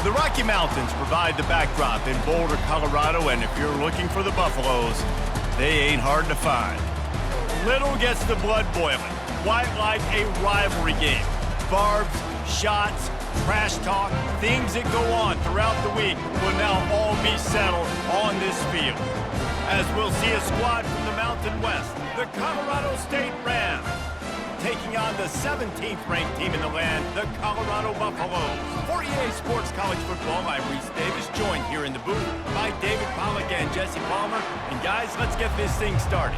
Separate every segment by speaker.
Speaker 1: The Rocky Mountains provide the backdrop in Boulder, Colorado, and if you're looking for the Buffaloes, they ain't hard to find. Little gets the blood boiling, quite like a rivalry game. Barbs, shots, trash talk, things that go on throughout the week will now all be settled on this field. As we'll see a squad from the Mountain West, the Colorado State Rams, taking on the 17th ranked team in the land, the Colorado Buffaloes. For EA Sports College Football, I'm Reese Davis, joined here in the booth by David Pollack and Jesse Palmer. And guys, let's get this thing started.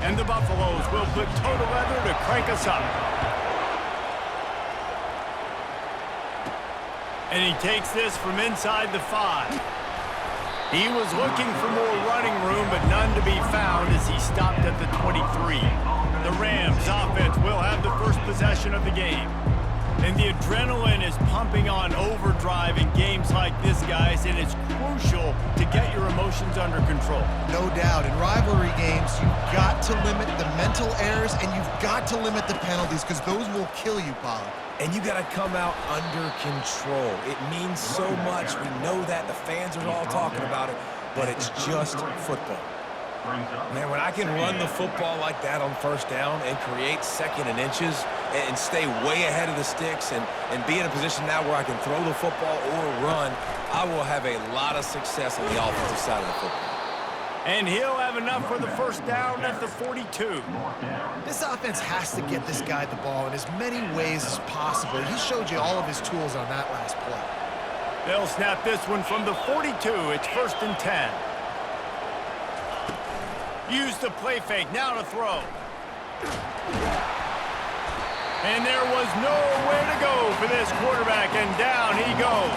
Speaker 1: And the Buffaloes will put total leather to crank us up. And he takes this from inside the 5. He was looking for more running room, but none to be found as he stopped at the 23. The Rams offense will have the first possession of the game. And the adrenaline is pumping on overdrive in games like this, guys, and it's crucial to get your emotions under control.
Speaker 2: No doubt. In rivalry games, you've got to limit the mental errors, and you've got to limit the penalties, because those will kill you, Pollack.
Speaker 3: And you got to come out under control. It means so much. We know that. The fans are all talking about it, but it's just football. Man, when I can run the football like that on first down and create second and inches and stay way ahead of the sticks and be in a position now where I can throw the football or run, I will have a lot of success on the offensive side of the football.
Speaker 1: And he'll have enough for the first down at the 42.
Speaker 2: This offense has to get this guy the ball in as many ways as possible. He showed you all of his tools on that last play.
Speaker 1: They'll snap this one from the 42. It's 1st and 10. Use the play fake, now to throw. And there was nowhere to go for this quarterback, and down he goes.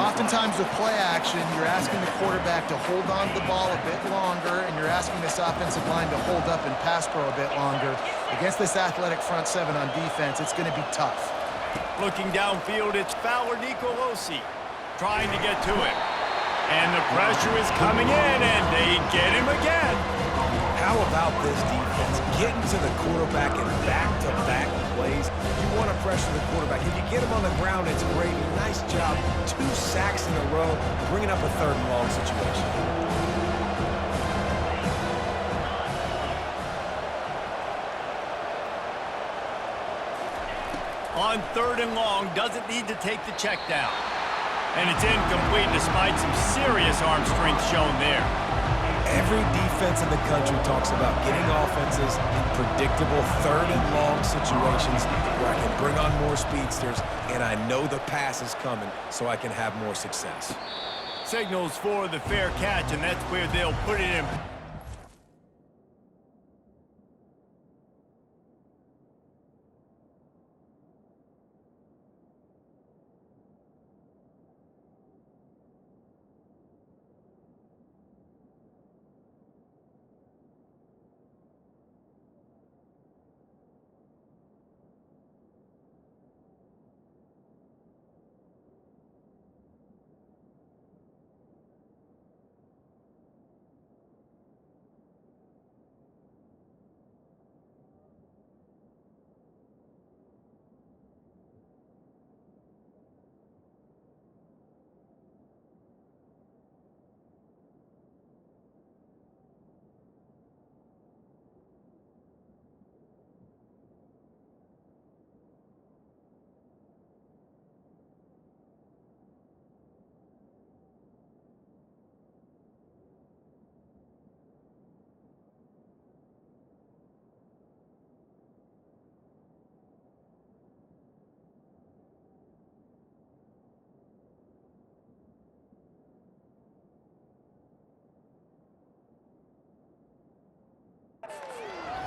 Speaker 2: Oftentimes with play action, you're asking the quarterback to hold on to the ball a bit longer, and you're asking this offensive line to hold up and pass pro a bit longer. Against this athletic front seven on defense, it's going to be tough.
Speaker 1: Looking downfield, it's Fowler Nicolosi trying to get to him. And the pressure is coming in, and they get him again.
Speaker 3: How about this defense? Getting to the quarterback in back-to-back plays. You want to pressure the quarterback. If you get him on the ground, it's great. Nice job. 2 sacks in a row, bringing up a 3rd and long situation.
Speaker 1: On 3rd and long, doesn't need to take the check down. And it's incomplete despite some serious arm strength shown there.
Speaker 3: Every defense in the country talks about getting offenses in predictable 3rd and long situations where I can bring on more speedsters and I know the pass is coming so I can have more success.
Speaker 1: Signals for the fair catch, and that's where they'll put it in.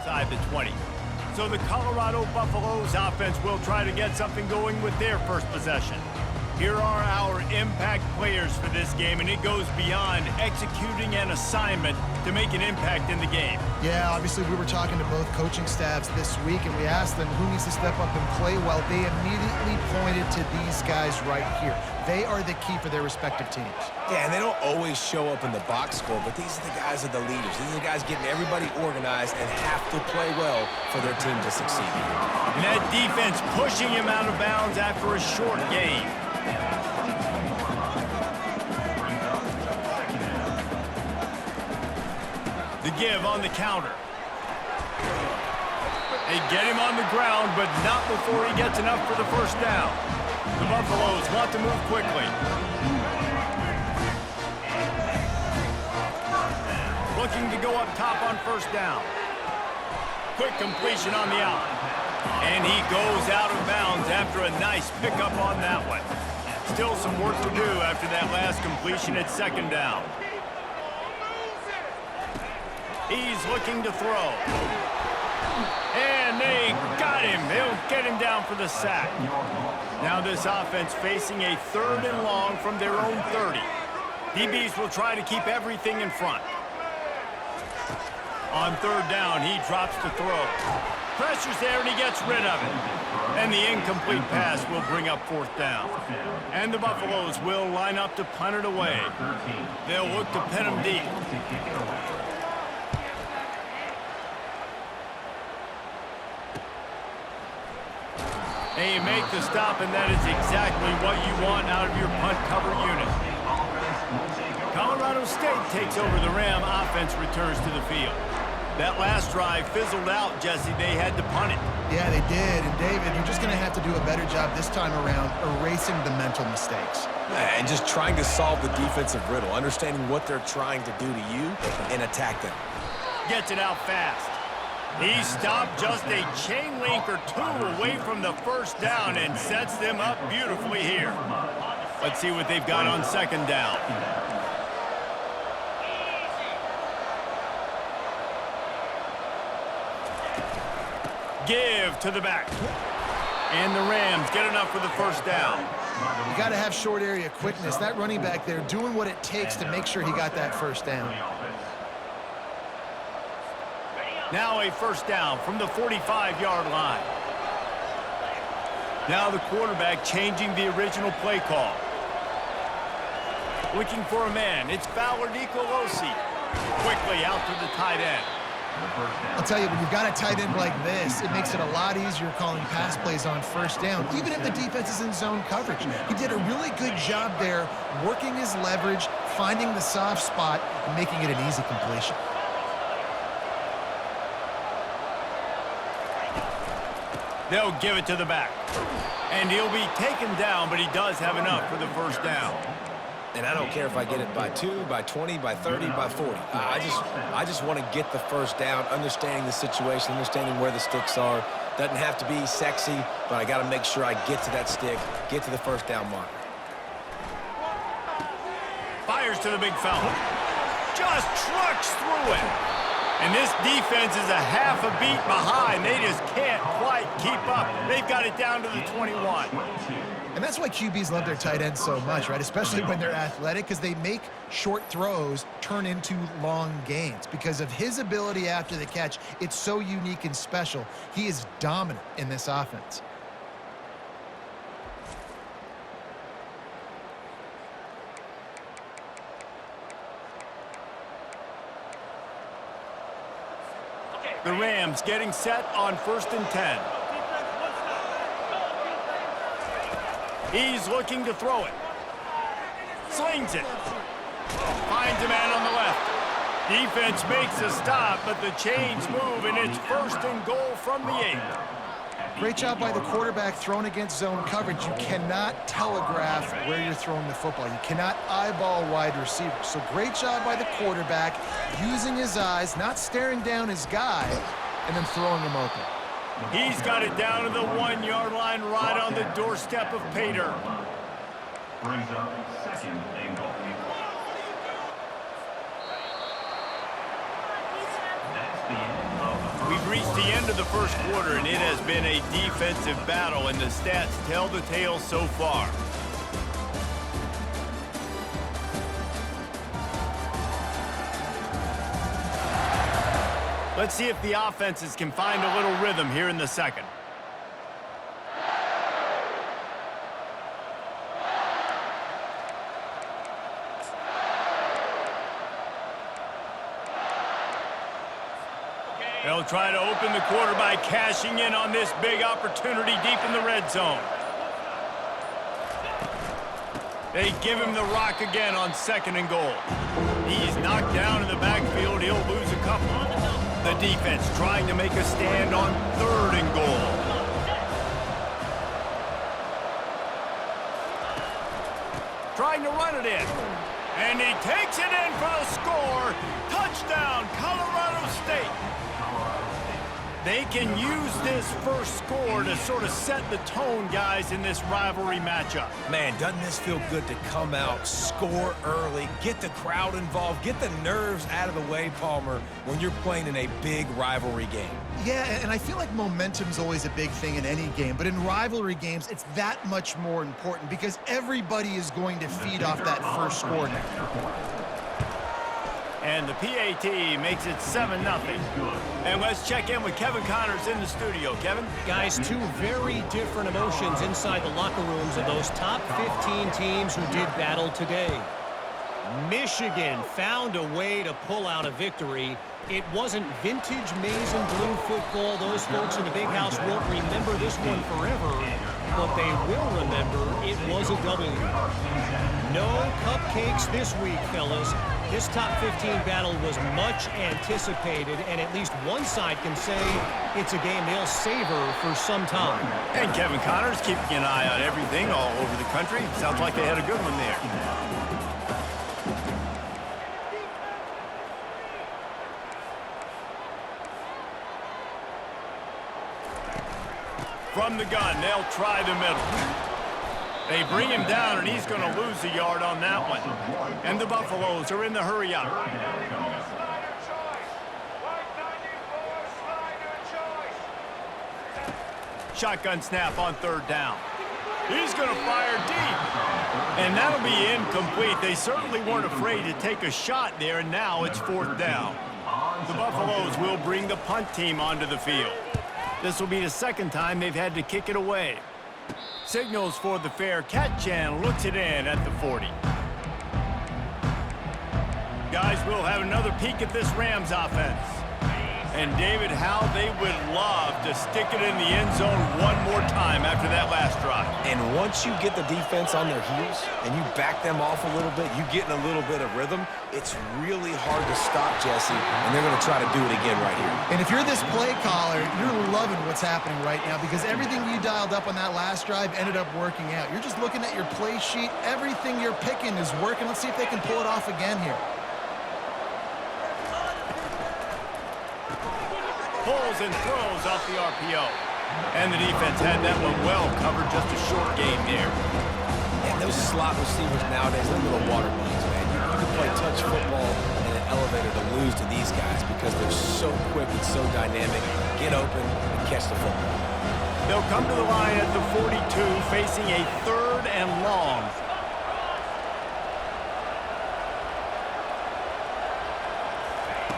Speaker 1: Inside the 20. So the Colorado Buffaloes offense will try to get something going with their first possession. Here are our impact players for this game, and it goes beyond executing an assignment to make an impact in the game.
Speaker 2: Yeah, obviously we were talking to both coaching staffs this week, and we asked them who needs to step up and play well. They immediately pointed to these guys right here. They are the key for their respective teams.
Speaker 3: Yeah, and they don't always show up in the box score, but these are the guys that are the leaders. These are the guys getting everybody organized and have to play well for their team to succeed.
Speaker 1: And that defense pushing him out of bounds after a short game. The give on the counter. They get him on the ground, but not before he gets enough for the first down. The Buffaloes want to move quickly. Looking to go up top on first down. Quick completion on the out. And he goes out of bounds after a nice pickup on that one. Still some work to do after that last completion at second down. He's looking to throw. And they got him. They'll get him down for the sack. Now this offense facing a 3rd and long from their own 30. DBs will try to keep everything in front. On 3rd down, he drops to throw. Pressure's there, and he gets rid of it. And the incomplete pass will bring up 4th down. And the Buffaloes will line up to punt it away. They'll look to pin him deep. They make the stop, and that is exactly what you want out of your punt cover unit. Colorado State takes over the Ram. Offense returns to the field. That last drive fizzled out, Jesse. They had to punt it.
Speaker 2: Yeah, they did. And, David, you're just going to have to do a better job this time around erasing the mental mistakes.
Speaker 3: And just trying to solve the defensive riddle, understanding what they're trying to do to you and attack them.
Speaker 1: Gets it out fast. He stopped just a chain link or 2 away from the first down and sets them up beautifully here. Let's see what they've got on 2nd down. Give to the back. And the Rams get enough for the first down.
Speaker 2: You got to have short area quickness. That running back there doing what it takes to make sure he got that first down.
Speaker 1: Now a first down from the 45-yard line. Now the quarterback changing the original play call. Looking for a man. It's Fowler Nicolosi. Quickly out to the tight end.
Speaker 2: I'll tell you, when you've got a tight end like this, it makes it a lot easier calling pass plays on first down, even if the defense is in zone coverage. He did a really good job there, working his leverage, finding the soft spot, and making it an easy completion.
Speaker 1: They'll give it to the back. And he'll be taken down, but he does have enough for the first down.
Speaker 3: And I don't care if I get it by 2, by 20, by 30, by 40. I just want to get the first down, understanding the situation, understanding where the sticks are. Doesn't have to be sexy, but I got to make sure I get to that stick, get to the first down mark.
Speaker 1: Fires to the big fella. Just trucks through it. And this defense is a half a beat behind. They just can't quite keep up. They've got it down to the 21.
Speaker 2: And that's why QBs love their tight ends so much, right? Especially when they're athletic, because they make short throws turn into long gains. Because of his ability after the catch, it's so unique and special. He is dominant in this offense.
Speaker 1: The Rams getting set on 1st and 10. He's looking to throw it. Slings it. Finds a man on the left. Defense makes a stop, but the chains move, and it's 1st and goal from the 8.
Speaker 2: Great job by the quarterback throwing against zone coverage. You cannot telegraph where you're throwing the football. You cannot eyeball wide receivers. So great job by the quarterback using his eyes, not staring down his guy, and then throwing him open.
Speaker 1: He's got it down to the 1-yard line right on the doorstep of Pater.
Speaker 4: Brings up 2nd and goal. That's the end of
Speaker 1: We've reached the end of the first quarter, and it has been a defensive battle, and the stats tell the tale so far. Let's see if the offenses can find a little rhythm here in the second. They'll try to open the quarter by cashing in on this big opportunity deep in the red zone. They give him the rock again on 2nd and goal. He's knocked down in the backfield. He'll lose a couple. The defense trying to make a stand on 3rd and goal. Trying to run it in. And he takes it in for the score. Touchdown, Colorado State. They can use this first score to sort of set the tone, guys, in this rivalry matchup.
Speaker 3: Man, doesn't this feel good to come out, score early, get the crowd involved, get the nerves out of the way, Palmer, when you're playing in a big rivalry game?
Speaker 2: Yeah, and I feel like momentum's always a big thing in any game, but in rivalry games, it's that much more important because everybody is going to feed off that first score now.
Speaker 1: And the PAT makes it 7-0. And let's check in with Kevin Connors in the studio. Kevin?
Speaker 5: Guys, two very different emotions inside the locker rooms of those top 15 teams who did battle today. Michigan found a way to pull out a victory. It wasn't vintage maize and blue football. Those folks in the big house won't remember this one forever, but they will remember it was a W. No cupcakes this week, fellas. This top 15 battle was much anticipated, and at least one side can say it's a game they'll savor for some time.
Speaker 1: And Kevin Connors keeping an eye on everything all over the country. Sounds like they had a good one there. From the gun, they'll try the middle. They bring him down, and he's going to lose a yard on that one. And the Buffaloes are in the hurry up. Shotgun snap on 3rd down. He's going to fire deep. And that'll be incomplete. They certainly weren't afraid to take a shot there, and now it's 4th down. The Buffaloes will bring the punt team onto the field. This will be the 2nd time they've had to kick it away. Signals for the fair catch and looks it in at the 40. Guys, we'll have another peek at this Rams offense. And David, how they would love to stick it in the end zone one more time after that last drive.
Speaker 3: And once you get the defense on their heels and you back them off a little bit, you get in a little bit of rhythm, it's really hard to stop, Jesse, and they're going to try to do it again right here.
Speaker 2: And if you're this play caller, you're loving what's happening right now because everything you dialed up on that last drive ended up working out. You're just looking at your play sheet. Everything you're picking is working. Let's see if they can pull it off again here.
Speaker 1: Pulls and throws off the RPO. And the defense had that one well covered, just a short game there.
Speaker 3: And those slot receivers nowadays, they're little water bugs, man. You can play touch football in an elevator to lose to these guys because they're so quick and so dynamic. Get open and catch the football.
Speaker 1: They'll come to the line at the 42, facing a 3rd and long.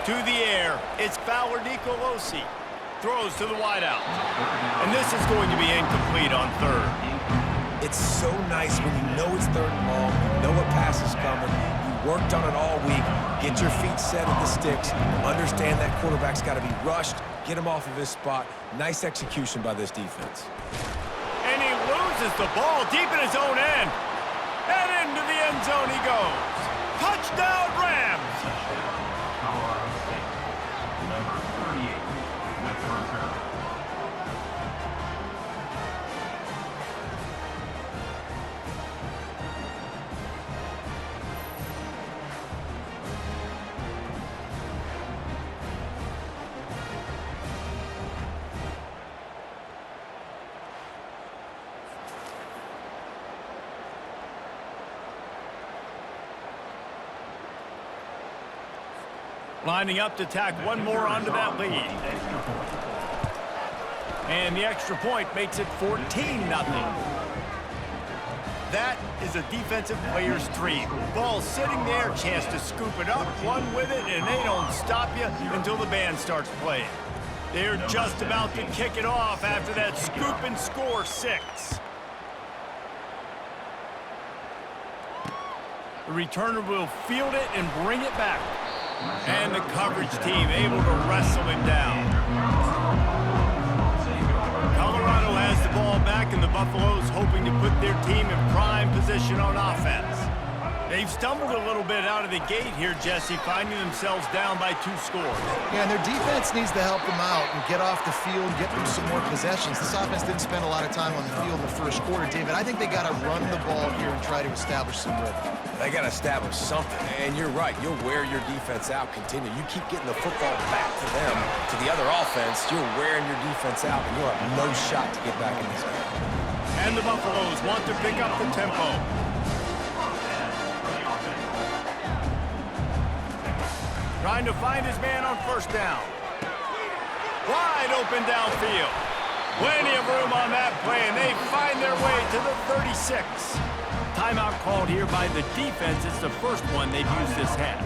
Speaker 1: To the air, it's Fowler Nicolosi. Throws to the wideout. And this is going to be incomplete on 3rd.
Speaker 3: It's so nice when you know it's 3rd and long, you know a pass is coming, you worked on it all week, get your feet set at the sticks, understand that quarterback's got to be rushed, get him off of his spot. Nice execution by this defense.
Speaker 1: And he loses the ball deep in his own end. And into the end zone he goes. Touchdown, Rams!
Speaker 4: Colorado State, number 38, with the return.
Speaker 1: Lining up to tack one more onto that lead. And the extra point makes it 14-0. that is a defensive player's dream. Ball sitting there, chance to scoop it up, run with it, and they don't stop you until the band starts playing. They're just about to kick it off after that scoop and score 6. The returner will field it and bring it back. And the coverage team able to wrestle him down. Colorado has the ball back, and the Buffaloes hoping to put their team in prime position on offense. They've stumbled a little bit out of the gate here, Jesse, finding themselves down by 2 scores.
Speaker 2: Yeah, and their defense needs to help them out and get off the field and get them some more possessions. This offense didn't spend a lot of time on the field in the first quarter, David. I think they got to run the ball here and try to establish some rhythm.
Speaker 3: They got to establish something, and you're right. You'll wear your defense out, continue. You keep getting the football back to them, to the other offense, you're wearing your defense out, and you'll have no shot to get back in this game.
Speaker 1: And the Buffaloes want to pick up the tempo. Trying to find his man on first down. Wide open downfield. Plenty of room on that play, and they find their way to the 36. Timeout called here by the defense. It's the first one they've used this half.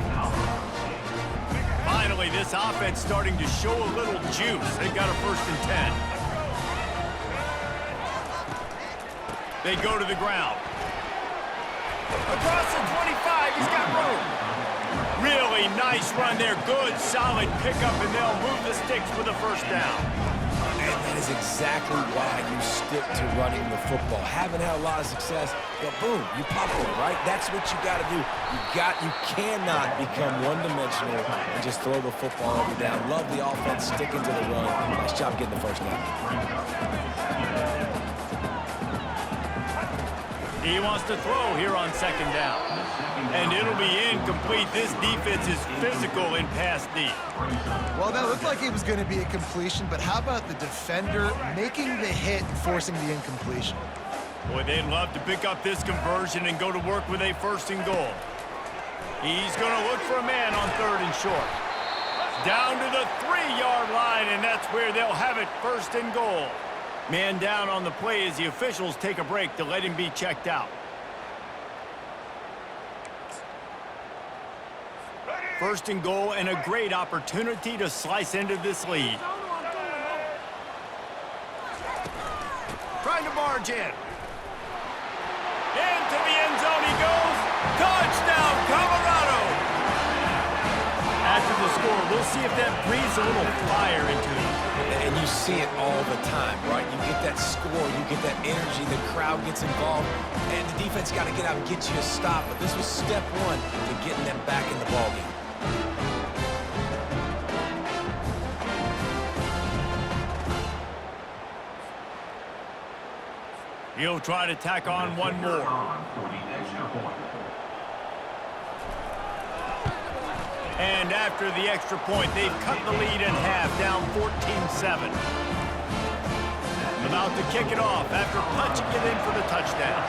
Speaker 1: Finally, this offense starting to show a little juice. They got a 1st and 10. They go to the ground. Across the 25, he's got room. Really nice run there. Good, solid pickup, and they'll move the sticks with a 1st down.
Speaker 3: And that is exactly why you stick to running the football. Haven't had a lot of success, but boom, you pop one, right? That's what you got to do. You cannot become one-dimensional and just throw the football every down. Love the offense, sticking to the run. Nice job getting the 1st down.
Speaker 1: He wants to throw here on 2nd down. And it'll be incomplete. This defense is physical in pass deep.
Speaker 2: Well, that looked like it was going to be a completion, but how about the defender making the hit and forcing the incompletion?
Speaker 1: Boy, they'd love to pick up this conversion and go to work with a 1st and goal. He's going to look for a man on 3rd and short. Down to the 3-yard line, and that's where they'll have it, 1st and goal. Man down on the play as the officials take a break to let him be checked out. 1st and goal, and a great opportunity to slice into this lead. Trying to barge in. Into the end zone he goes. Touchdown, Colorado! After the score, we'll see if that breathes a little fire into it.
Speaker 3: And you see it all the time, right? You get that score, you get that energy, the crowd gets involved, and the defense got to get out and get you a stop. But this was step 1 to getting them back in the ballgame.
Speaker 1: He'll try to tack on one more. And after the extra point, they've cut the lead in half, down 14-7. About to kick it off after punching it in for the touchdown.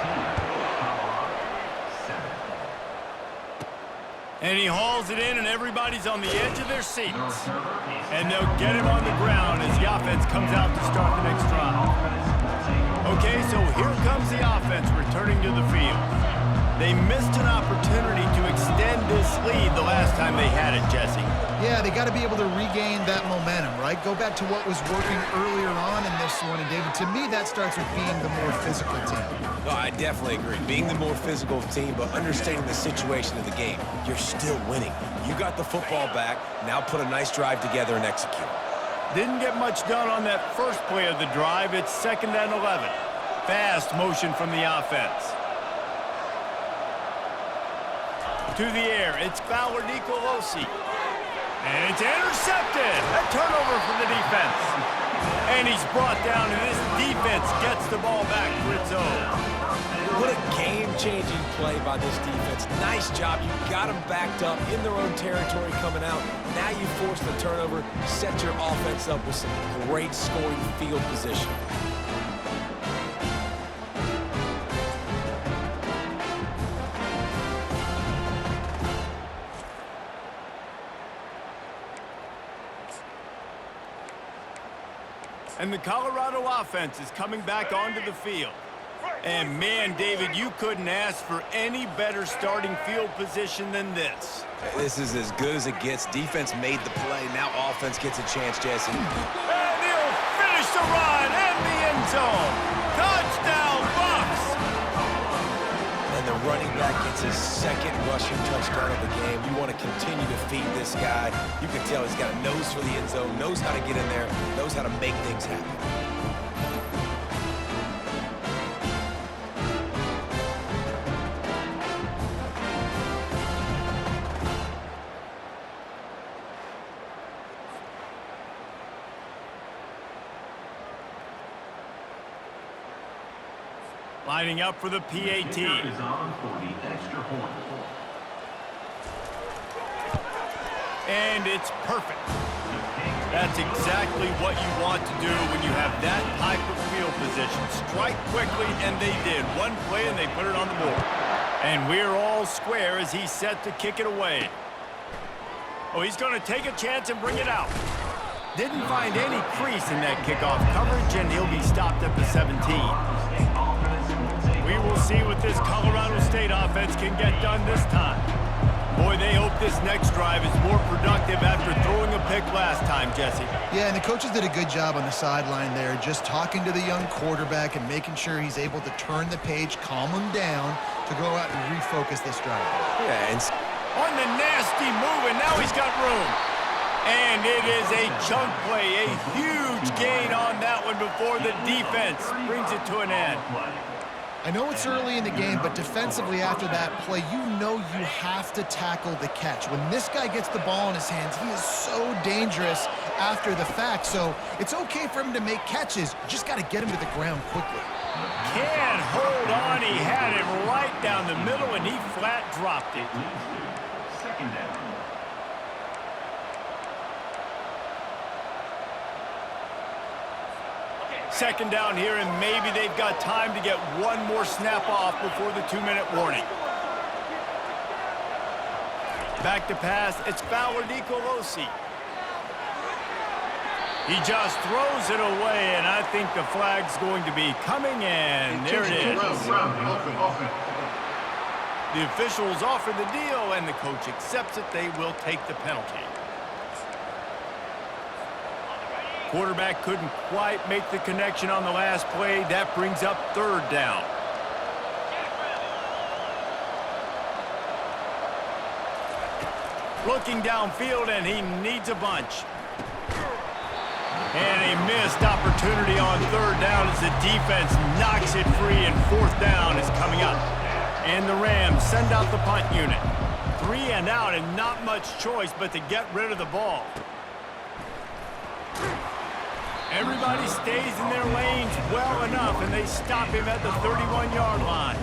Speaker 1: And he hauls it in, and everybody's on the edge of their seats. And they'll get him on the ground as the offense comes out to start the next drive. Okay, so here comes the offense returning to the field. They missed an opportunity to extend this lead the last time they had it, Jesse.
Speaker 2: Yeah, they got to be able to regain that momentum, right? Go back to what was working earlier on in this one. And, David, to me, that starts with being the more physical team.
Speaker 3: No, I definitely agree. Being the more physical team, but understanding the situation of the game. You're still winning. You got the football back. Now put a nice drive together and execute.
Speaker 1: Didn't get much done on that first play of the drive. It's 2nd and 11. Fast motion from the offense. To the air, it's Fowler Nicolosi. And it's intercepted. A turnover for the defense. And he's brought down, and this defense gets the ball back for its own.
Speaker 3: What a game-changing play by this defense. Nice job. You got them backed up in their own territory coming out. Now you force the turnover, set your offense up with some great scoring field position.
Speaker 1: And the Colorado offense is coming back onto the field. And man, David, you couldn't ask for any better starting field position than this.
Speaker 3: This is as good as it gets. Defense made the play. Now offense gets a chance, Jesse.
Speaker 1: And he'll finish the run and the end zone. Touchdown, Bucks!
Speaker 3: And the running back gets his second rushing touchdown of the game. You want to continue to feed this guy. You can tell he's got a nose for the end zone, knows how to get in there, knows how to make things happen.
Speaker 1: Lining up for the PAT.
Speaker 4: Is on for the extra point.
Speaker 1: And it's perfect. That's exactly what you want to do when you have that type of field position. Strike quickly, and they did. One play, and they put it on the board. And we're all square as he's set to kick it away. Oh, he's going to take a chance and bring it out. Didn't find any crease in that kickoff coverage, and he'll be stopped at the 17. We will see what this Colorado State offense can get done this time. Boy, they hope this next drive is more productive after throwing a pick last time, Jesse.
Speaker 2: Yeah, and the coaches did a good job on the sideline there, just talking to the young quarterback and making sure he's able to turn the page, calm him down, to go out and refocus this drive.
Speaker 3: Yeah, and
Speaker 1: on the nasty move, and now he's got room. And it is a chunk play, a huge gain on that one before the defense brings it to an end.
Speaker 2: I know it's early in the game, but defensively after that play, you know you have to tackle the catch. When this guy gets the ball in his hands, he is so dangerous after the fact. So it's okay for him to make catches. You just got to get him to the ground quickly.
Speaker 1: Can't hold on. He had it right down the middle, and he flat dropped it.
Speaker 4: Second down.
Speaker 1: Second down here, and maybe they've got time to get one more snap off before the 2-minute warning. Back to pass, it's Fowler Nicolosi. He just throws it away, and I think the flag's going to be coming in. There it is. The officials offer the deal, and the coach accepts it. They will take the penalty. Quarterback couldn't quite make the connection on the last play. That brings up third down. Looking downfield, and he needs a bunch. And a missed opportunity on third down as the defense knocks it free, and fourth down is coming up. And the Rams send out the punt unit. 3 and out, and not much choice but to get rid of the ball. Everybody stays in their lanes well enough, and they stop him at the 31-yard line.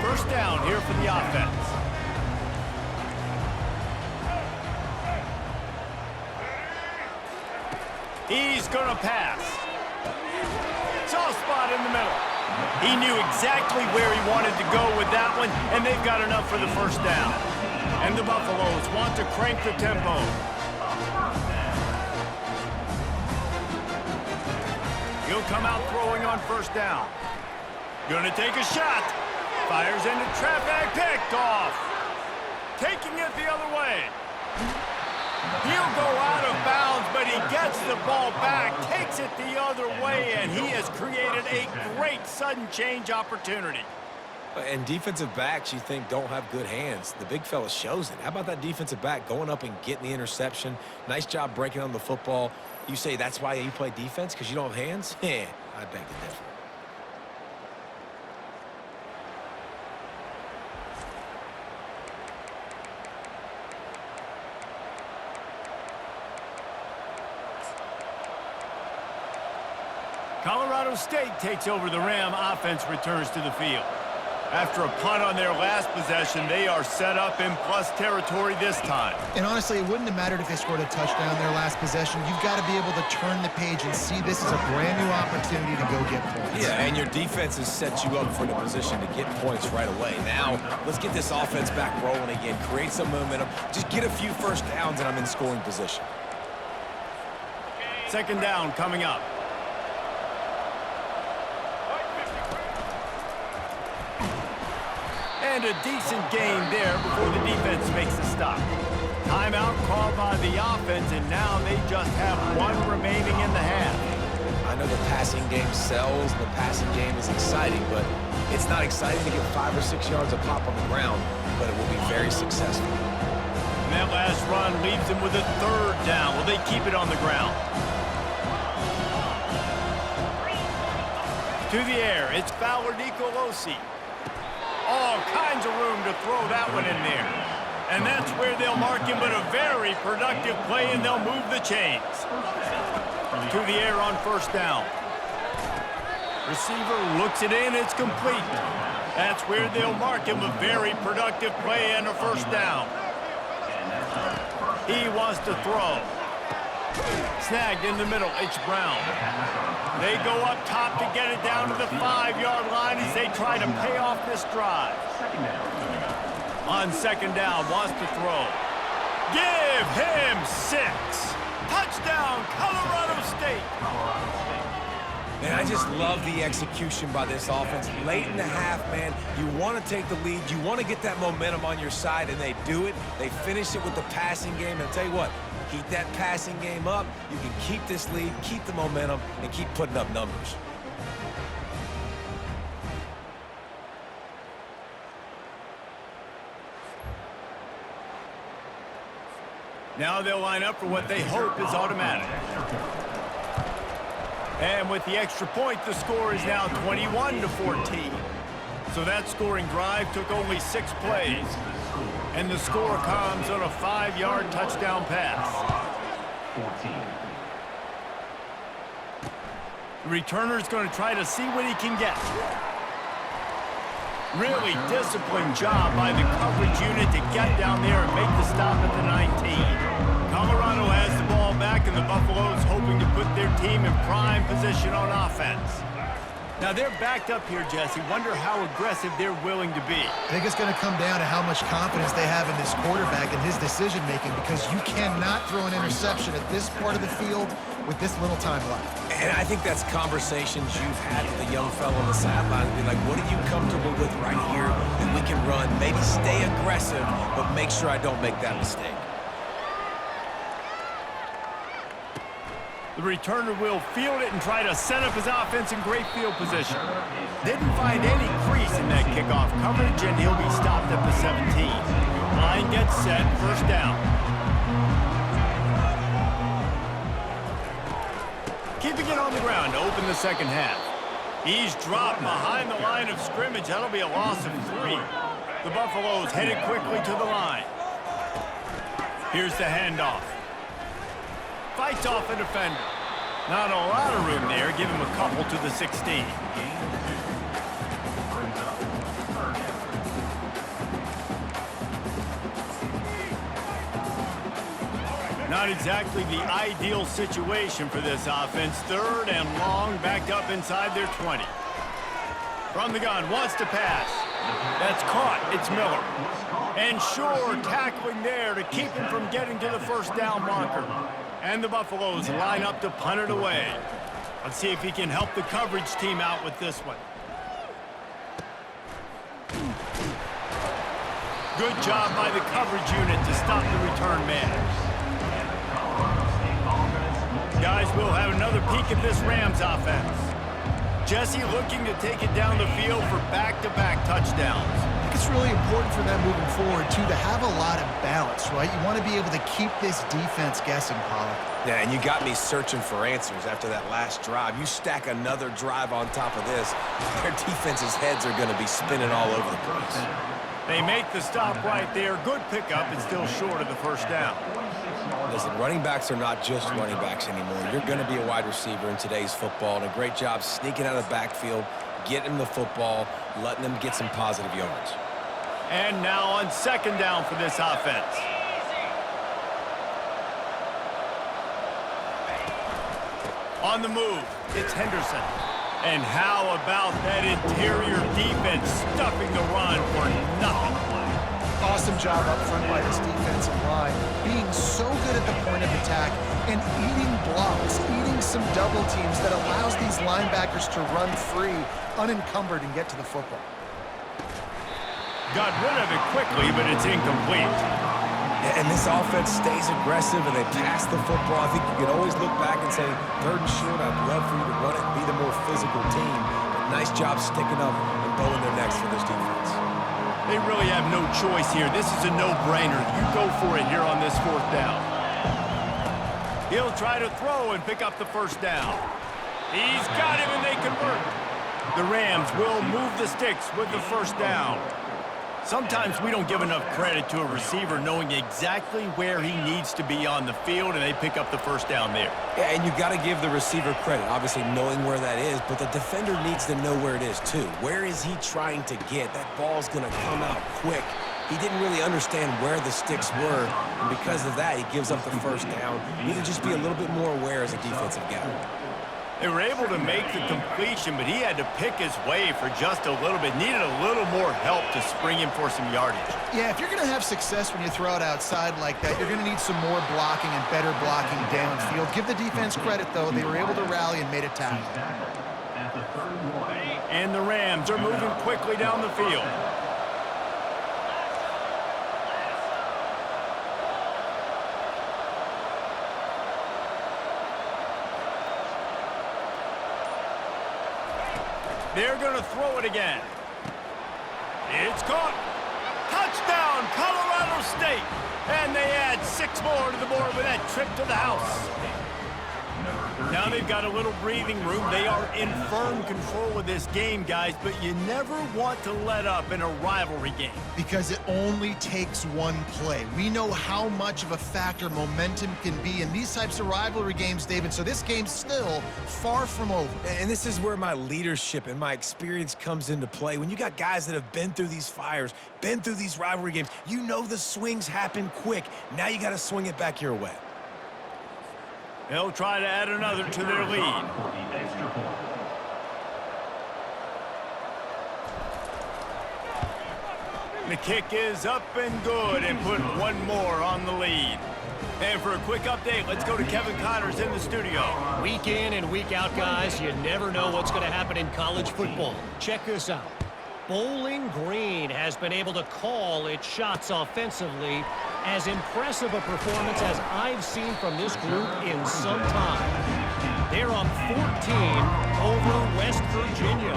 Speaker 1: First down here for the offense. He's going to pass. Soft spot in the middle. He knew exactly where he wanted to go with that one, and they've got enough for the first down. And the Buffaloes want to crank the tempo. He'll come out throwing on first down. Gonna take a shot. Fires into traffic, picked off. Taking it the other way. He'll go out of bounds, but he gets the ball back, takes it the other way, and he has created a great sudden change opportunity.
Speaker 3: And defensive backs, you think, don't have good hands. The big fella shows it. How about that defensive back going up and getting the interception? Nice job breaking on the football. You say that's why you play defense, because you don't have hands? Yeah, I beg to differ.
Speaker 1: Colorado State takes over the Ram. Offense returns to the field. After a punt on their last possession, they are set up in plus territory this time.
Speaker 2: And honestly, it wouldn't have mattered if they scored a touchdown their last possession. You've got to be able to turn the page and see this as a brand new opportunity to go get points.
Speaker 3: Yeah, and your defense has set you up for the position to get points right away. Now, let's get this offense back rolling again, create some momentum, just get a few first downs, and I'm in scoring position.
Speaker 1: Second down coming up. And a decent gain there before the defense makes the stop. Timeout called by the offense, and now they just have one remaining in the half.
Speaker 3: I know the passing game sells, and the passing game is exciting, but it's not exciting to get 5 or 6 yards of pop on the ground, but it will be very successful.
Speaker 1: And that last run leaves them with a 3rd down. Will they keep it on the ground? To the air, it's Fowler Nicolosi. All kinds of room to throw that one in there. And that's where they'll mark him, but a very productive play, and they'll move the chains. To the air on 1st down. Receiver looks it in, it's complete. That's where they'll mark him, a very productive play and a 1st down. He wants to throw. Snagged in the middle, it's Brown. They go up top to get it down to the 5-yard line as they try to pay off this drive. On 2nd down, wants to throw. Give him 6. Touchdown, Colorado State.
Speaker 3: Man, I just love the execution by this offense. Late in the half, man, you want to take the lead. You want to get that momentum on your side, and they do it. They finish it with the passing game. And I'll tell you what, keep that passing game up. You can keep this lead, keep the momentum, and keep putting up numbers.
Speaker 1: Now they'll line up for what they hope is automatic. And with the extra point, the score is now 21-14. So that scoring drive took only 6 plays. And the score comes on a 5-yard touchdown pass.
Speaker 4: 14.
Speaker 1: The returner's going to try to see what he can get. Really disciplined job by the coverage unit to get down there and make the stop at the 19. Colorado has the ball back, and the Buffaloes hoping to put their team in prime position on offense. Now they're backed up here, Jesse. Wonder how aggressive they're willing to be.
Speaker 2: I think it's going to come down to how much confidence they have in this quarterback and his decision-making, because you cannot throw an interception at this part of the field with this little time left.
Speaker 3: And I think that's conversations you've had with a young fellow on the sideline. Be like, what are you comfortable with right here that we can run? Maybe stay aggressive, but make sure I don't make that mistake.
Speaker 1: The returner will field it and try to set up his offense in great field position. Didn't find any crease in that kickoff coverage, and he'll be stopped at the 17. Line gets set, 1st down. Keeping it on the ground to open the 2nd half. He's dropped behind the line of scrimmage. That'll be a loss of 3. The Buffaloes headed quickly to the line. Here's the handoff. Fights off a defender. Not a lot of room there. Give him a couple to the 16. Not exactly the ideal situation for this offense. 3rd and long, backed up inside their 20. From the gun, wants to pass. That's caught. It's Miller. And sure, tackling there to keep him from getting to the 1st down marker. And the Buffaloes line up to punt it away. Let's see if he can help the coverage team out with this one. Good job by the coverage unit to stop the return man. Guys, we'll have another peek at this Rams offense. Jesse looking to take it down the field for back-to-back touchdowns.
Speaker 2: I think it's really important for them moving forward, too, to have a lot of balance, right? You want to be able to keep this defense guessing, Pollard.
Speaker 3: Yeah, and you got me searching for answers after that last drive. You stack another drive on top of this, their defense's heads are going to be spinning all over the place.
Speaker 1: They make the stop right there. Good pickup, and still short of the 1st down.
Speaker 3: Listen, running backs are not just running backs anymore. You're going to be a wide receiver in today's football, and a great job sneaking out of the backfield, getting them the football, letting them get some positive yards.
Speaker 1: And now on 2nd down for this offense. On the move, it's Henderson. And how about that interior defense stuffing the run for nothing?
Speaker 2: Awesome job up front by this defensive line, being so good at the point of attack and eating blocks, eating some double teams that allows these linebackers to run free, unencumbered, and get to the football.
Speaker 1: Got rid of it quickly, but it's incomplete.
Speaker 3: And this offense stays aggressive, and they pass the football. I think you can always look back and say, 3rd and short, I'd love for you to run it and be the more physical team. But nice job sticking up and bowing their necks for this defense.
Speaker 1: They really have no choice here. This is a no-brainer. You go for it here on this 4th down. He'll try to throw and pick up the 1st down. He's got him, and they convert. The Rams will move the sticks with the 1st down. Sometimes we don't give enough credit to a receiver knowing exactly where he needs to be on the field, and they pick up the 1st down there.
Speaker 3: Yeah, and you got to give the receiver credit, obviously knowing where that is, but the defender needs to know where it is too. Where is he trying to get? That ball's going to come out quick. He didn't really understand where the sticks were, and because of that, he gives up the 1st down. You need to just be a little bit more aware as a defensive guy.
Speaker 1: They were able to make the completion, but he had to pick his way for just a little bit. Needed a little more help to spring him for some yardage.
Speaker 2: Yeah, if you're going to have success when you throw it outside like that, you're going to need some more blocking and better blocking downfield. Give the defense credit, though. They were able to rally and made a tackle.
Speaker 1: And the Rams are moving quickly down the field. They're going to throw it again. It's caught. Touchdown, Colorado State. And they add 6 more to the board with that trip to the house. Now they've got a little breathing room. They are in firm control of this game, guys, but you never want to let up in a rivalry game.
Speaker 2: Because it only takes one play. We know how much of a factor momentum can be in these types of rivalry games, David, so this game's still far from over.
Speaker 3: And this is where my leadership and my experience comes into play. When you got guys that have been through these fires, been through these rivalry games, you know the swings happen quick. Now you got to swing it back your way.
Speaker 1: They'll try to add another to their lead. The kick is up and good and put 1 more on the lead. And for a quick update, let's go to Kevin Connors in the studio.
Speaker 5: Week in and week out, guys, you never know what's going to happen in college football. Check this out. Bowling Green has been able to call its shots offensively. As impressive a performance as I've seen from this group in some time. They're up 14 over West Virginia.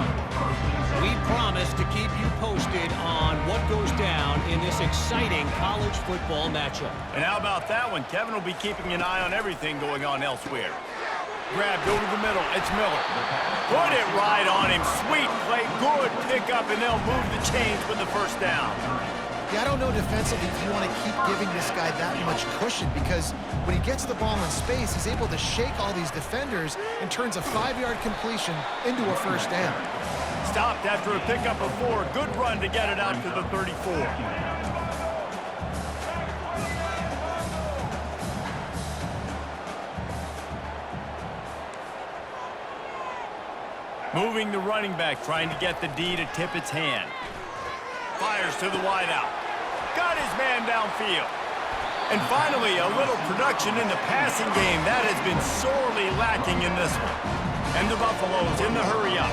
Speaker 5: We promise to keep you posted on what goes down in this exciting college football matchup.
Speaker 1: And how about that one? Kevin will be keeping an eye on everything going on elsewhere. Grabbed over the middle. It's Miller. Put it right on him. Sweet play. Good pickup, and they'll move the chains with the 1st down.
Speaker 2: Yeah, I don't know defensively if you want to keep giving this guy that much cushion because when he gets the ball in space, he's able to shake all these defenders and turns a 5-yard completion into a 1st down.
Speaker 1: Stopped after a pickup of 4. Good run to get it out to the 34. Moving the running back, trying to get the D to tip its hand. Fires to the wideout. Got his man downfield. And finally, a little production in the passing game. That has been sorely lacking in this one. And the Buffaloes in the hurry up.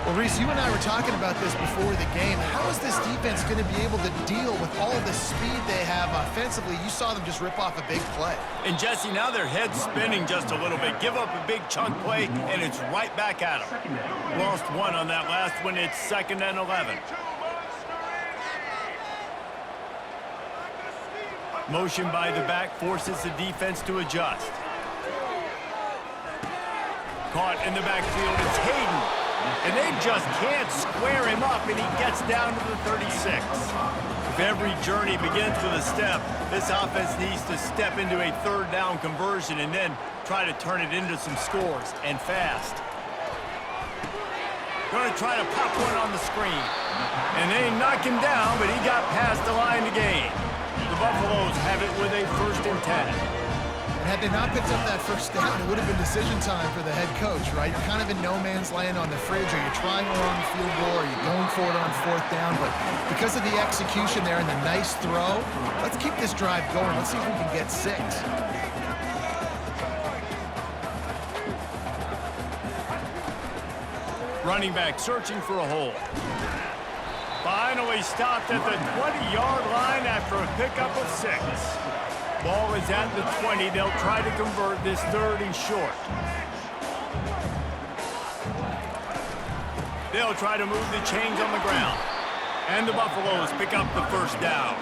Speaker 2: Well, Reese, you and I were talking about this before the game. How is this defense going to be able to deal with all the speed they have offensively? You saw them just rip off a big play.
Speaker 1: And Jesse, now their head's spinning just a little bit. Give up a big chunk play, and it's right back at them. Lost 1 on that last one. It's 2nd and 11. Motion by the back forces the defense to adjust. Caught in the backfield, it's Hayden. And they just can't square him up, and he gets down to the 36. If every journey begins with a step, this offense needs to step into a 3rd down conversion and then try to turn it into some scores, and fast. Going to try to pop one on the screen. And they knock him down, but he got past the line to gain. The Buffaloes have it with a 1st and 10.
Speaker 2: And had they not picked up that 1st down, it would have been decision time for the head coach, right? You're kind of in no man's land on the fridge. Are you trying a long field goal? Are you going for it on 4th down? But because of the execution there and the nice throw, let's keep this drive going. Let's see if we can get 6.
Speaker 1: Running back searching for a hole. Finally stopped at the 20-yard line after a pickup of 6. Ball is at the 20. They'll try to convert this 3rd and short. They'll try to move the chains on the ground. And the Buffaloes pick up the 1st down.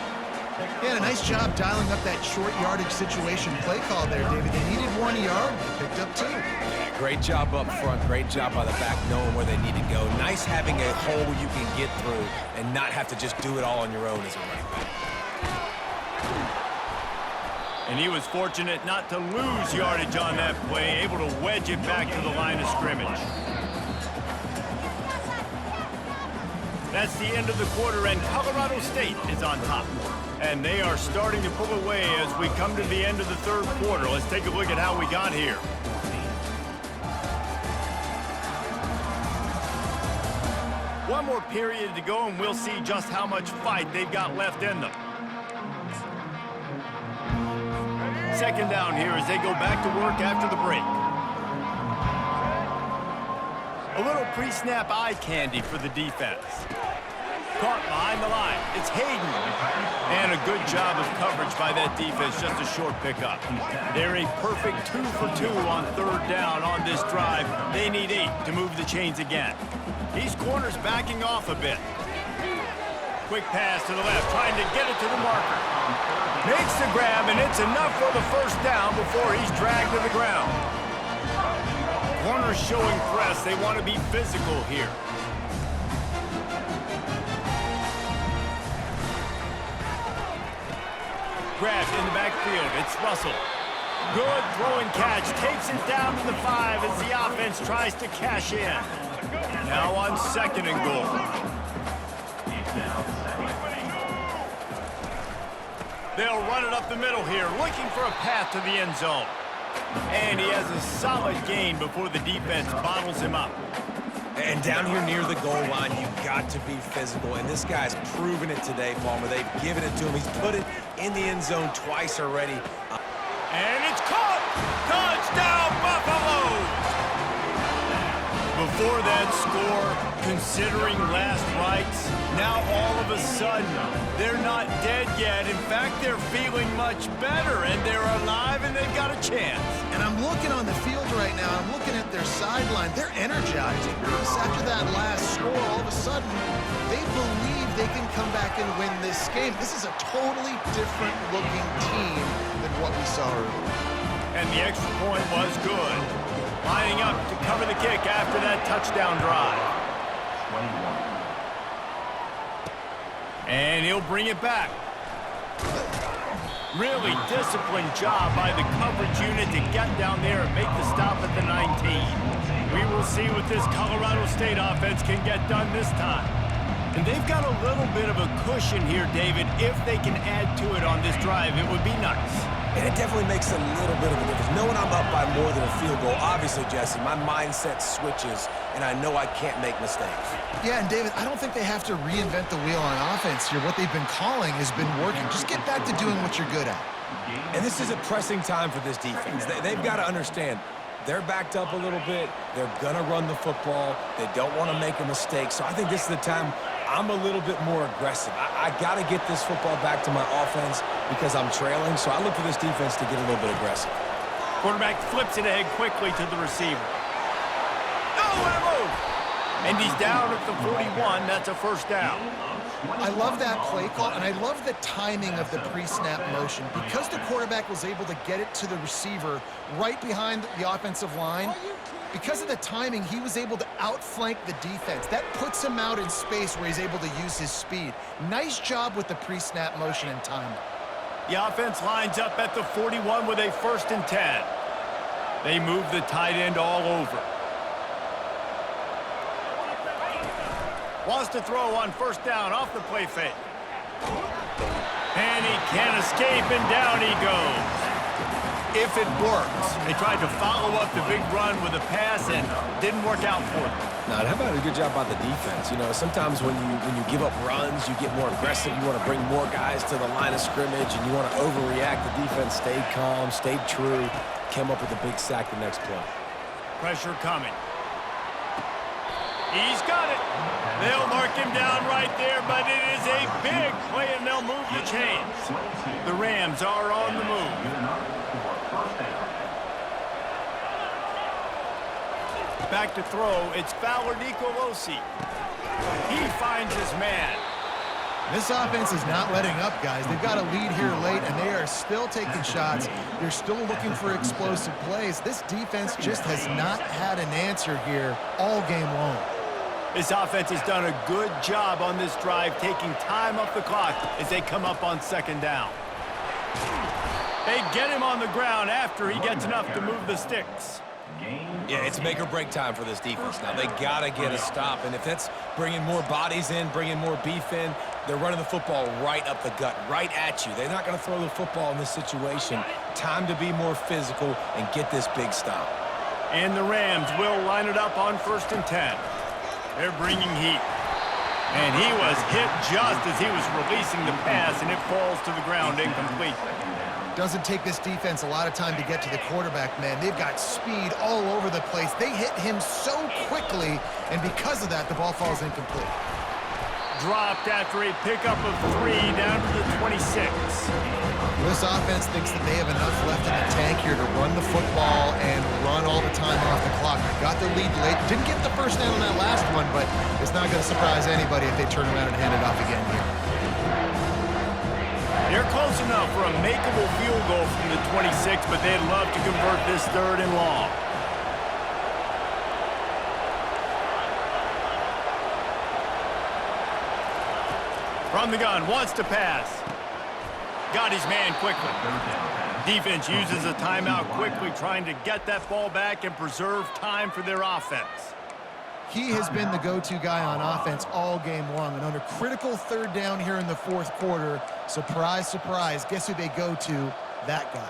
Speaker 2: Yeah, a nice job dialing up that short yardage situation play call there, David. They needed 1 yard. They picked up 2.
Speaker 3: Yeah, great job up front. Great job by the back knowing where they need to go. Nice having a hole you can get through and not have to just do it all on your own as a running back.
Speaker 1: And he was fortunate not to lose yardage on that play, able to wedge it back to the line of scrimmage. That's the end of the quarter, and Colorado State is on top. And they are starting to pull away as we come to the end of the 3rd quarter. Let's take a look at how we got here. One more period to go, and we'll see just how much fight they've got left in them. 2nd down here as they go back to work after the break. A little pre-snap eye candy for the defense. Caught behind the line. It's Hayden. And a good job of coverage by that defense, just a short pickup. They're a perfect 2 for 2 on 3rd down on this drive. They need 8 to move the chains again. These corners backing off a bit. Quick pass to the left, trying to get it to the marker. Makes the grab, and it's enough for the 1st down before he's dragged to the ground. Corners showing press. They want to be physical here. Grabbed in the backfield. It's Russell. Good throw and catch. Takes it down to the 5 as the offense tries to cash in. Now on 2nd and goal. They'll run it up the middle here, looking for a path to the end zone. And he has a solid gain before the defense bottles him up.
Speaker 3: And down here near the goal line, you've got to be physical. And this guy's proven it today, Palmer. They've given it to him. He's put it in the end zone twice already.
Speaker 1: And it's caught! Touchdown, Buffaloes! Before that score, considering last rites, now all of a sudden, they're not dead yet. In fact, they're feeling much better, and they're alive, and they've got a chance.
Speaker 2: And I'm looking on the field right now. I'm looking at their sideline. They're energized. Because after that last score, all of a sudden, they believe they can come back and win this game. This is a totally different looking team than what we saw earlier.
Speaker 1: And the extra point was good. Lining up to cover the kick after that touchdown drive.
Speaker 4: 21.
Speaker 1: And he'll bring it back. Really disciplined job by the coverage unit to get down there and make the stop at the 19. We will see what this Colorado State offense can get done this time. And they've got a little bit of a cushion here, David. If they can add to it on this drive, it would be nice.
Speaker 3: And it definitely makes a little bit of a difference. Knowing I'm up by more than a field goal, obviously, Jesse, my mindset switches, and I know I can't make mistakes.
Speaker 2: Yeah, and David, I don't think they have to reinvent the wheel on offense here. What they've been calling has been working. Just get back to doing what you're good at.
Speaker 3: And this is a pressing time for this defense. They've got to understand, they're backed up a little bit. They're going to run the football. They don't want to make a mistake. So I think this is the time I'm a little bit more aggressive. I got to get this football back to my offense because I'm trailing. So I look for this defense to get a little bit aggressive.
Speaker 1: Quarterback flips it ahead quickly to the receiver. Oh, what a move! And he's down at the 41. That's a 1st down.
Speaker 2: I love that play call, and I love the timing of the pre-snap motion. Because the quarterback was able to get it to the receiver right behind the offensive line, because of the timing, he was able to outflank the defense. That puts him out in space where he's able to use his speed. Nice job with the pre-snap motion and timing.
Speaker 1: The offense lines up at the 41 with a 1st and 10. They move the tight end all over. Wants to throw on 1st down off the play fake. And he can't escape, and down he goes. If it works. They tried to follow up the big run with a pass and didn't work out for them.
Speaker 3: Now, how about a good job by the defense? You know, sometimes when you give up runs, you get more aggressive. You want to bring more guys to the line of scrimmage, and you want to overreact. The defense stayed calm, stayed true, came up with a big sack the next play.
Speaker 1: Pressure coming. He's got it. They'll mark him down right there, but it is a big play, and they'll move the chains. The Rams are on the move. Back to throw, it's Fowler Nicolosi. He finds his man.
Speaker 2: This offense is not letting up, guys. They've got a lead here late, and they are still taking shots. They're still looking for explosive plays. This defense just has not had an answer here all game long.
Speaker 1: This offense has done a good job on this drive, taking time off the clock as they come up on second down. They get him on the ground after he gets enough to move the sticks.
Speaker 3: Yeah, it's make or break time for this defense. Now, they got to get a stop, and if that's bringing more bodies in, bringing more beef in, they're running the football right up the gut, right at you. They're not going to throw the football in this situation. Time to be more physical and get this big stop.
Speaker 1: And the Rams will line it up on 1st and 10. They're bringing heat. And he was hit just as he was releasing the pass, and it falls to the ground incomplete.
Speaker 2: Doesn't take this defense a lot of time to get to the quarterback, man. They've got speed all over the place. They hit him so quickly, and because of that, the ball falls incomplete.
Speaker 1: Dropped after a pickup of 3 down to the 26.
Speaker 2: This offense thinks that they have enough left in the tank here to run the football and run all the time off the clock. They got the lead late. Didn't get the first down on that last one, but it's not going to surprise anybody if they turn around and hand it off again here.
Speaker 1: They're close enough for a makeable field goal from the 26, but they'd love to convert this 3rd and long. From the gun, wants to pass. Got his man quickly. Defense uses a timeout quickly, trying to get that ball back and preserve time for their offense.
Speaker 2: He has been the go-to guy on offense all game long, and under critical 3rd down here in the 4th quarter, surprise, surprise, guess who they go to? That guy.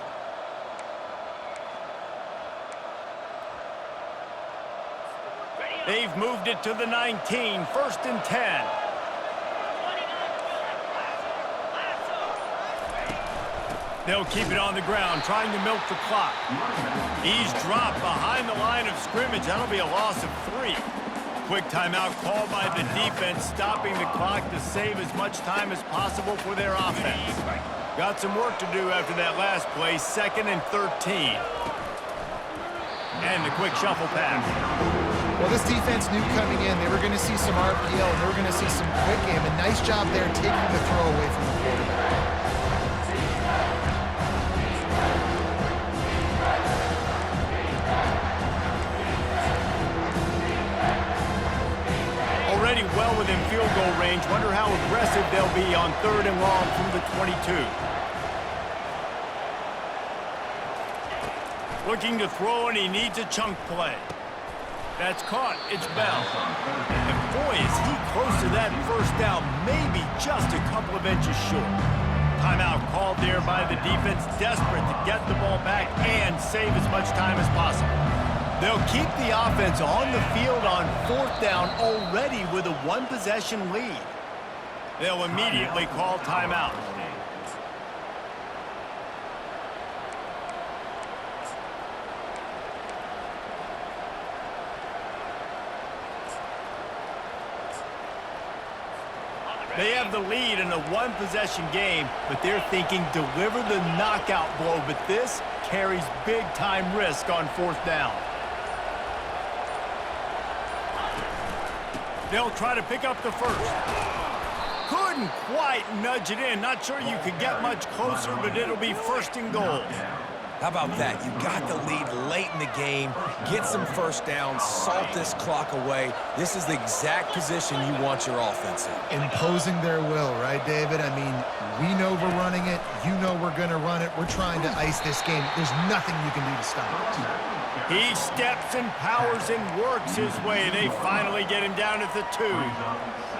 Speaker 1: They've moved it to the 19, 1st and 10. They'll keep it on the ground, trying to milk the clock. He's dropped behind the line of scrimmage. That'll be a loss of 3. Quick timeout called by the defense, stopping the clock to save as much time as possible for their offense. Got some work to do after that last play, 2nd and 13. And the quick shuffle pass.
Speaker 2: Well, this defense knew coming in they were going to see some RPO, and they were going to see some quick game. A nice job there taking the throw away from the quarterback.
Speaker 1: Already well within field goal range. Wonder how aggressive they'll be on 3rd and long from the 22. Looking to throw, and he needs a chunk play. That's caught. It's Bell. And boy, is he close to that first down, maybe just a couple of inches short. Timeout called there by the defense, desperate to get the ball back and save as much time as possible. They'll keep the offense on the field on 4th down already with a 1-possession lead. They'll immediately call timeout. They have the lead in a 1-possession game, but they're thinking deliver the knockout blow, but this carries big-time risk on 4th down. They'll try to pick up the first. Couldn't quite nudge it in. Not sure you could get much closer, but it'll be 1st and goal.
Speaker 3: How about that? You got the lead late in the game. Get some first downs. Salt this clock away. This is the exact position you want your offense in.
Speaker 2: Imposing their will, right, David? I mean, we know we're running it. You know we're going to run it. We're trying to ice this game. There's nothing you can do to stop it.
Speaker 1: He steps and powers and works his way. They finally get him down at the 2.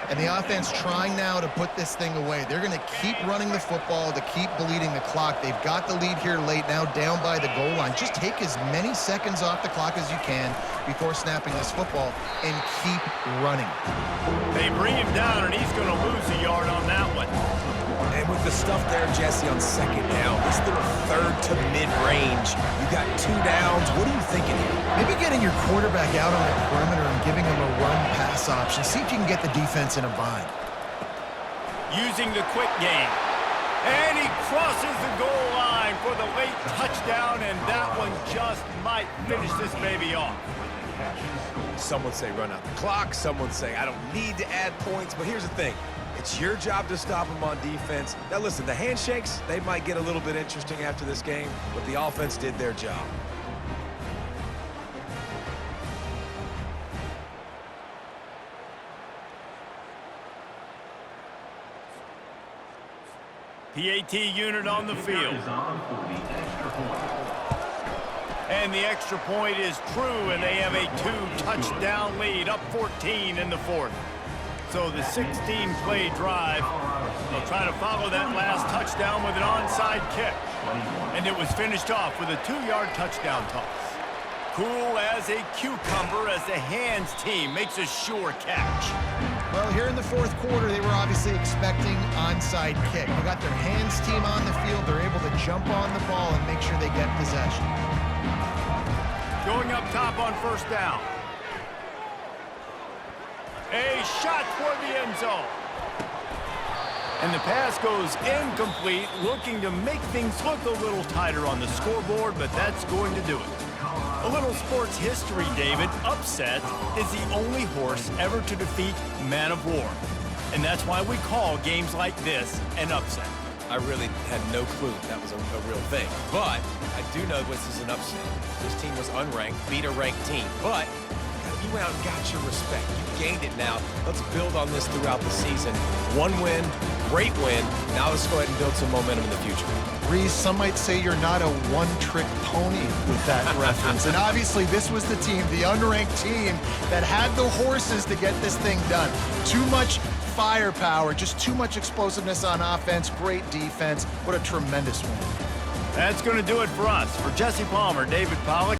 Speaker 2: And the offense trying now to put this thing away. They're going to keep running the football to keep bleeding the clock. They've got the lead here late, now down by the goal line. Just take as many seconds off the clock as you can before snapping this football and keep running.
Speaker 1: They bring him down, and he's going to lose a yard on that one.
Speaker 3: And with the stuff there, Jesse, on 2nd down, this little 3rd to mid-range coach. You got 2 downs. What are you thinking here?
Speaker 2: Maybe getting your quarterback out on the perimeter and giving him a run-pass option. See if you can get the defense in a bind.
Speaker 1: Using the quick game. And he crosses the goal line for the late touchdown, and that one just might finish this baby off.
Speaker 3: Some would say run out the clock. Some would say I don't need to add points. But here's the thing. It's your job to stop them on defense. Now, listen, the handshakes, they might get a little bit interesting after this game, but the offense did their job.
Speaker 1: PAT unit on the field.
Speaker 4: Is on for the extra point.
Speaker 1: And the extra point is true, and they have a 2-touchdown lead, up 14 in the fourth. So the 16-play drive, they'll try to follow that last touchdown with an onside kick. And it was finished off with a 2-yard touchdown toss. Cool as a cucumber as the hands team makes a sure catch.
Speaker 2: Well, here in the fourth quarter, they were obviously expecting onside kick. They got their hands team on the field. They're able to jump on the ball and make sure they get possession.
Speaker 1: Going up top on first down. A shot toward the end zone. And the pass goes incomplete, looking to make things look a little tighter on the scoreboard, but that's going to do it. A little sports history, David. Upset is the only horse ever to defeat Man of War. And that's why we call games like this an upset.
Speaker 3: I really had no clue that was a real thing. But I do know this is an upset. This team was unranked, beat a ranked team. But you went out and got your respect. You gained it now. Let's build on this throughout the season. One win, great win. Now let's go ahead and build some momentum in the future.
Speaker 2: Reese, some might say you're not a one-trick pony with that reference. And obviously, this was the team, the unranked team, that had the horses to get this thing done. Too much firepower, just too much explosiveness on offense, great defense. What a tremendous win.
Speaker 1: That's going to do it for us. For Jesse Palmer, David Pollack.